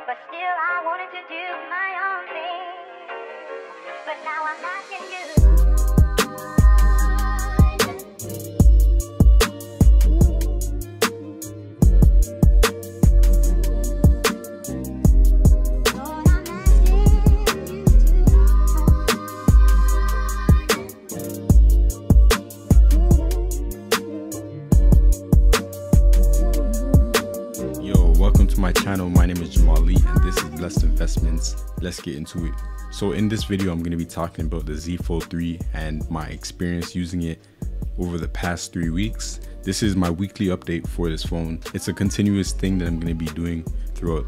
but still I wanted to do my own thing. But now I'm asking you. My channel, my name is Jamal and this is Blessed Investments. Let's get into it. So in this video I'm going to be talking about the Z Fold 3 and my experience using it over the past 3 weeks. This is my weekly update for this phone. It's a continuous thing that I'm going to be doing throughout,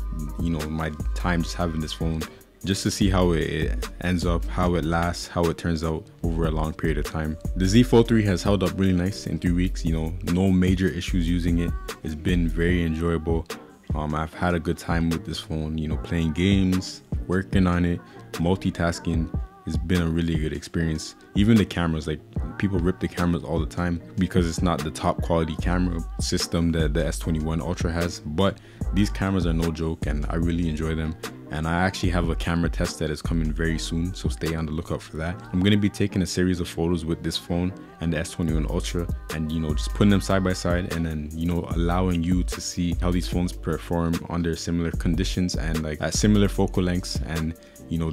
my time just having this phone, just to see how it ends up, how it lasts, how it turns out over a long period of time. The Z Fold 3 has held up really nice in 3 weeks. No major issues using it. It's been very enjoyable. I've had a good time with this phone, playing games, working on it, multitasking. It's been a really good experience. Even the cameras, like people rip the cameras all the time because it's not the top quality camera system that the S21 Ultra has, but these cameras are no joke and I really enjoy them. And I actually have a camera test that is coming very soon, so stay on the lookout for that. I'm going to be taking a series of photos with this phone and the S21 Ultra and just putting them side by side and then allowing you to see how these phones perform under similar conditions and like at similar focal lengths and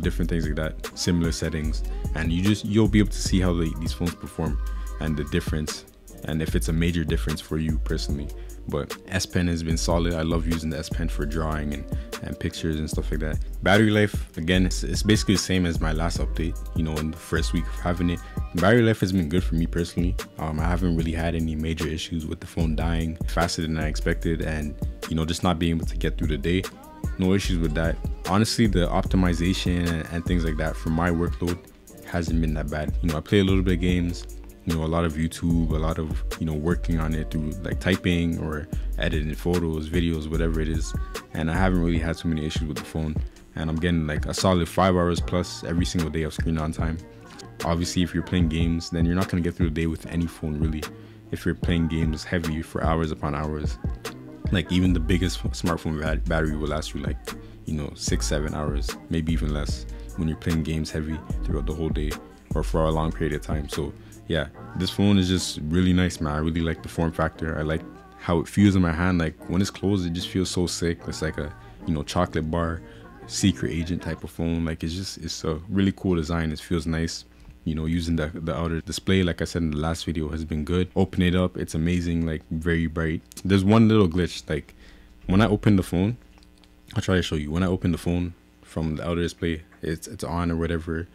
different things like that, similar settings, and you'll be able to see how these phones perform and the difference and if it's a major difference for you personally. But S Pen has been solid. I love using the S Pen for drawing and pictures and stuff like that. Battery life, again, it's basically the same as my last update, in the first week of having it. Battery life has been good for me personally. I haven't really had any major issues with the phone dying faster than I expected and, just not being able to get through the day. No issues with that. Honestly, the optimization and things like that for my workload hasn't been that bad. I play a little bit of games, a lot of YouTube, a lot of, working on it through like typing or editing photos, videos, whatever it is. And I haven't really had too many issues with the phone. And I'm getting like a solid 5 hours plus every single day of screen on time. Obviously, if you're playing games, then you're not going to get through the day with any phone really. If you're playing games heavy for hours upon hours, like even the biggest smartphone battery will last you like, 6-7 hours, maybe even less when you're playing games heavy throughout the whole day or for a long period of time. So yeah, this phone is just really nice, man. I really like the form factor. I like how it feels in my hand. Like when it's closed, it just feels so sick. It's like a, chocolate bar, secret agent type of phone. Like it's a really cool design. It feels nice. Using the outer display, like I said in the last video, has been good. Open it up, it's amazing, like very bright. There's one little glitch, like when I open the phone, I'll try to show you. When I open the phone from the outer display, it's on or whatever.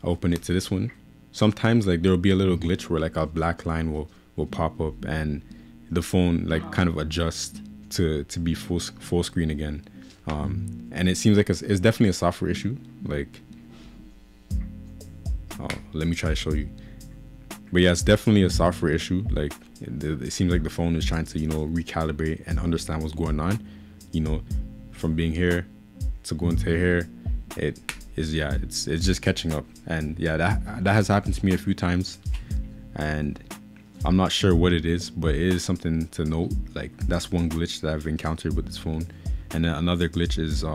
I open it to this one. Sometimes like there will be a little glitch where like a black line will pop up and the phone like kind of adjusts to be full screen again. And it seems like it's definitely a software issue. Like, let me try to show you. But yeah, it's definitely a software issue. Like it seems like the phone is trying to recalibrate and understand what's going on. From being here to going to here, it's just catching up. And yeah, that has happened to me a few times and I'm not sure what it is, but it is something to note. Like that's one glitch that I've encountered with this phone. And then another glitch is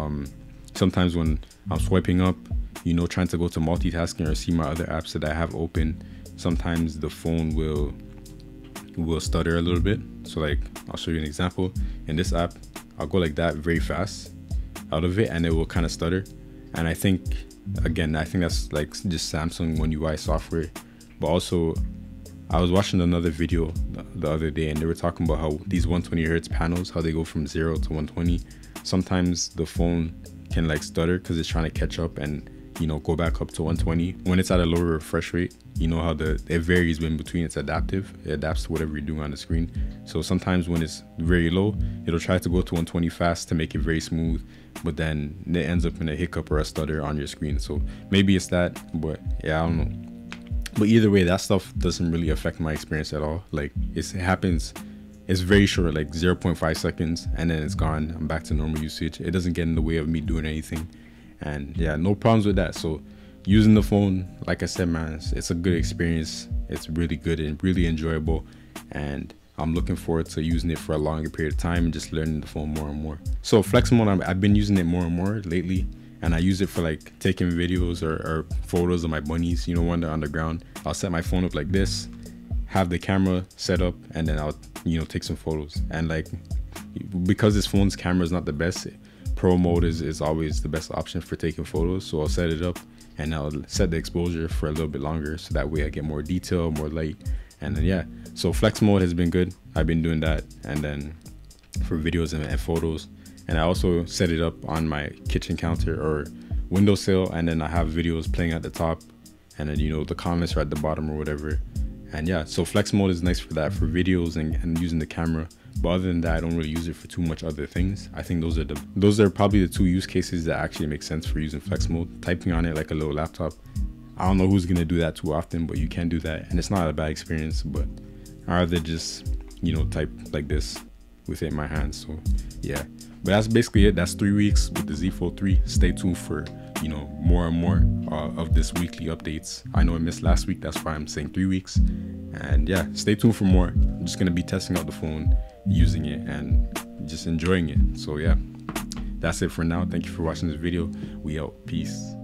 sometimes when I'm swiping up, trying to go to multitasking or see my other apps that I have open, sometimes the phone will stutter a little bit. So like I'll show you an example. In this app, I'll go like that very fast out of it and it will kind of stutter. And I think that's like just Samsung One UI software. But also I was watching another video the other day and they were talking about how these 120 hertz panels, how they go from 0 to 120. Sometimes the phone can like stutter because it's trying to catch up and go back up to 120 when it's at a lower refresh rate. How it varies in between. It's adaptive. It adapts to whatever you're doing on the screen. So sometimes when it's very low, it'll try to go to 120 fast to make it very smooth, but then it ends up in a hiccup or a stutter on your screen. So maybe it's that, but yeah, I don't know. But either way, that stuff doesn't really affect my experience at all. Like it happens, it's very short, like 0.5 seconds and then it's gone. I'm back to normal usage. It doesn't get in the way of me doing anything. And yeah, no problems with that. So using the phone, like I said, man, it's a good experience. It's really good and really enjoyable. And I'm looking forward to using it for a longer period of time and just learning the phone more and more. So flex mode, I've been using it more and more lately, and I use it for like taking videos or photos of my bunnies, you know, when they're on the ground. I'll set my phone up like this, have the camera set up, and then I'll, you know, take some photos. And like, because this phone's camera is not the best, pro mode is always the best option for taking photos. So I'll set it up and I'll set the exposure for a little bit longer, so that way I get more detail, more light. And then yeah, so flex mode has been good. I've been doing that, and then for videos and photos. And I also set it up on my kitchen counter or windowsill, and then I have videos playing at the top, and then, you know, the comments are at the bottom or whatever. And yeah, so flex mode is nice for that, for videos and using the camera. But other than that, I don't really use it for too much other things. I think those are probably the two use cases that actually make sense for using flex mode. Typing on it like a little laptop, I don't know who's gonna do that too often, but you can do that, and it's not a bad experience. But I'd rather just, you know, type like this with it in my hands. So yeah, but that's basically it. That's 3 weeks with the Z Fold 3. Stay tuned for, you know, more and more of this weekly updates. I know I missed last week, that's why I'm saying 3 weeks. And yeah, stay tuned for more. I'm just gonna be testing out the phone, using it, and just enjoying it. So yeah, that's it for now. Thank you for watching this video. We out. Peace.